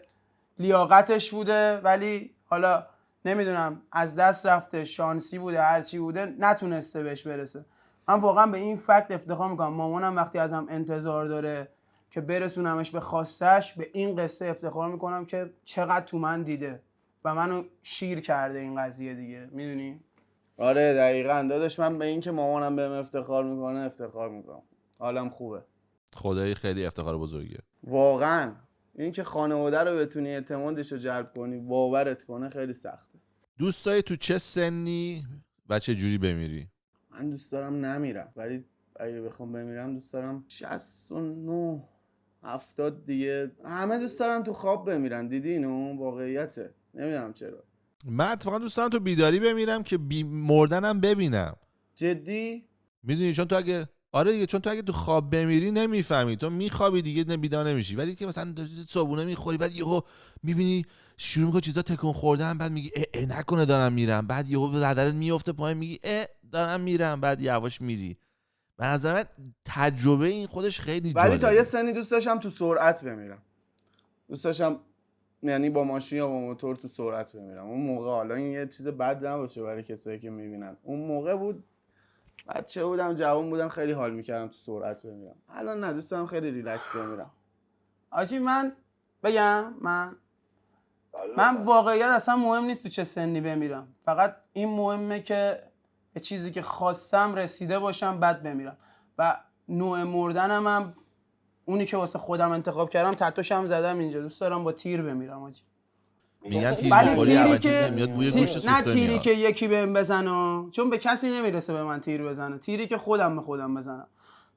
لیاقتش بوده ولی حالا نمیدونم از دست رفته، شانسی بوده، هرچی بوده نتونسته بهش برسه. من واقعا به این فکت افتخار میکنم. مامانم وقتی ازم انتظار داره که برسونمش به خواستش، به این قصه افتخار میکنم که چقدر تو من دیده و منو شیر کرده این قضیه دیگه. میدونی؟ آره دقیقاً داداش، من به این که مامانم بهم افتخار میکنه افتخار میکنم. حالم خوبه. خدایی خیلی افتخار بزرگیه. واقعا این که خانواده رو بتونی اعتمادش رو جلب کنی، باورت کنه، خیلی سخته. دوست داری تو چه سنی و چه جوری بمیری؟ من دوست دارم نمیرم، ولی اگه بخوام بمیرم دوست دارم 69 70 دیگه. همه دوست دارن تو خواب بمیرن. دیدی اینو؟ واقعیته. نمیدونم چرا. من اتفاقا دوست دارم تو بیداری بمیرم که مردنم ببینم. جدی؟ میدونی چون تو اگه آره دیگه، چون تو اگه تو خواب بمیری نمیفهمی، تو میخوابی دیگه بیدار نمیشی، ولی که مثلا صبحونه میخوری بعد یهو میبینی شروع میکنه چیزا تکون خوردن، بعد میگی اه نکنه دارم میرم، بعد یهو بدنت میفته پایین میگی دارم میرم، بعد یواش میری. به نظر من تجربه این خودش خیلی جالبه. ولی تا یه سنی دوست داشتم تو سرعت بمیرم. دوست داشتم یعنی با ماشین یا با موتور تو سرعت بمیرم اون موقع. حالا این یه چیز بد نباشه برای کسایی که میبینن. اون موقع بود بچه بودم، جوان بودم، خیلی حال میکردم تو سرعت بمیرم. الان نه، دوست دارم خیلی ریلکس بمیرم. آجی من بگم من واقعیت اصلا مهم نیست تو چه سنی بمیرم. فقط این مهمه که به چیزی که خواستم رسیده باشم بعد بمیرم. و نوع مردنم هم اونی که واسه خودم انتخاب کردم تتوشم زدم اینجا. دوست دارم با تیر بمیرم آجی. میگن تیر ولی بخوری تیری اول که چیزی میاد بوی گوشت سوخته نه میاد. تیری که یکی بهم بزنه، چون به کسی نمیرسه به من تیر بزنه. تیری که خودم به خودم بزنم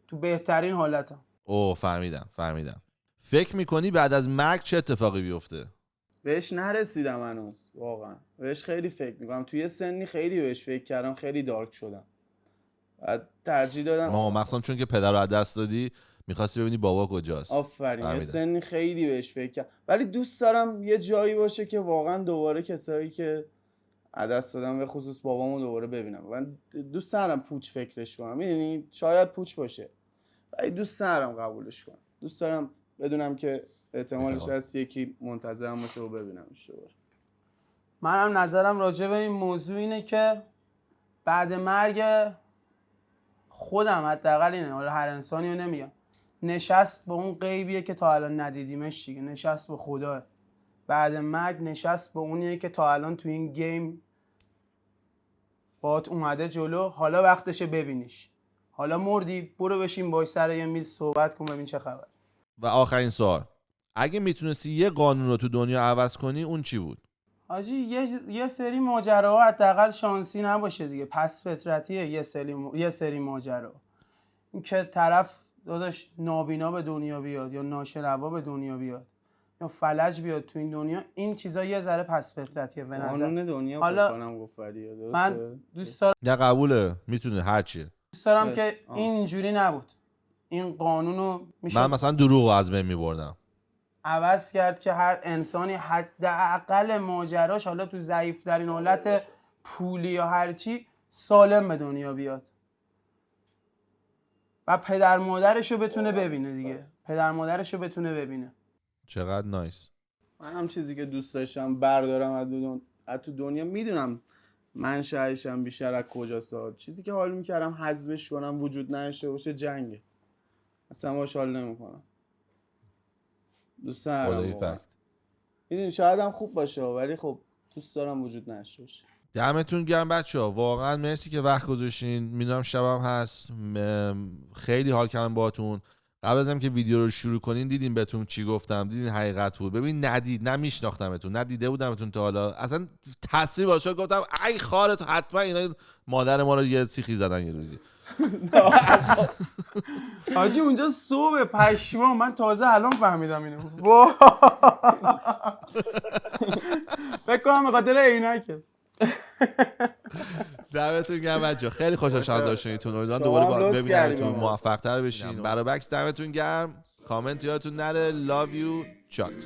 تو بهترین حالتم. اوه فهمیدم. فکر میکنی بعد از مرگ چه اتفاقی بیفته؟ بهش نرسیدم هنوز. واقعا بهش خیلی فکر میکنم. توی سنی خیلی بهش فکر کردم، خیلی دارک شدم. بعد ترجیح دادم مخصوصا چون که پدر رو از دست دادی میخواستی ببینی بابا کجاست. آفرین. یه سنی خیلی بهش فکر کردم، ولی دوست دارم یه جایی باشه که واقعا دوباره کسایی که از دست دادم به خصوص بابامو دوباره ببینم. من دوست دارم پوچ فکرش کنم. میدونی شاید پوچ باشه ولی دوست دارم قبولش کنم. دوست دارم بدونم که احتمالش هست یکی منتظرم باشه و ببینمش دوباره. منم نظرم راجع به این موضوع اینه که بعد مرگ خودم حداقل اینه، حالا هر انسانی رو نمیگم، نشست به اون غیبیه که تا الان ندیدیمش دیگه. نشست به خدا. بعد مرگ نشست به اونیه که تا الان تو این گیم باهات اومده جلو. حالا وقتشه ببینیش. حالا مردی برو بشین باش سر یه میز صحبت کن ببین چه خبر. و آخرین سوال، اگه میتونستی یه قانون رو تو دنیا عوض کنی اون چی بود؟ حاجی یه سری ماجراها حداقل شانسی نباشه دیگه، پس فطرتیه یه سری ماجرا. این که طرف داداش نابینا به دنیا بیاد یا ناشنوا به دنیا بیاد یا فلج بیاد تو این دنیا، این چیزا یه ذره پس فطرتیه به نظر. قانون دنیا حالا فکر کنم گفت فریا، درسته؟ من دوست دارم نه قبوله، میتونه هر چیه. که اینجوری نبود. این قانونو میشه من مثلا دروغ رو از بین میبردم، عوض کرد که هر انسانی حداقل ماجراش، حالا تو ضعیف ترین حالت پولی یا هر چی، سالم به دنیا بیاد و پدر مادرشو بتونه ببینه دیگه، پدر مادرشو بتونه ببینه. چقدر نایس. من هم چیزی که دوست داشتم بردارم از تو دنیا، میدونم منشأشم بیشتر از کجاست، چیزی که حال میکردم حذفش کنم وجود نداشته باشه جنگه. اصلا باش حال نمیکنم، دوست ندارم واقعا. میدونی شاید هم خوب باشه ولی خب دوست دارم وجود نداشته باشه. دمتون گرم بچه‌ها، واقعا مرسی که وقت گذاشتین. میدونم شبم هست، خیلی حال کردم باهاتون. قبل از اینکه ویدیو رو شروع کنین دیدین بهتون چی گفتم، دیدین حقیقت بود. ببین ندید، نمیشناختمتون، ندیده بودمتون تا حالا، اصلا تصویر واسه گفتم ای خارت، حتما اینا مادر ما رو یه سیخی زدن یه روزی. حاجی اونجا صبح پشمام، من تازه الان فهمیدم اینو. فکر کنم به خاطر عینکه. دمتون گرم بچه‌ها، خیلی خوشحال شدم داشتینتون. امیدوارم دوباره ببینمتون، موفق‌تر بشین. برابکس دمتون گرم. کامنت یادتون نره. Love you Chucks.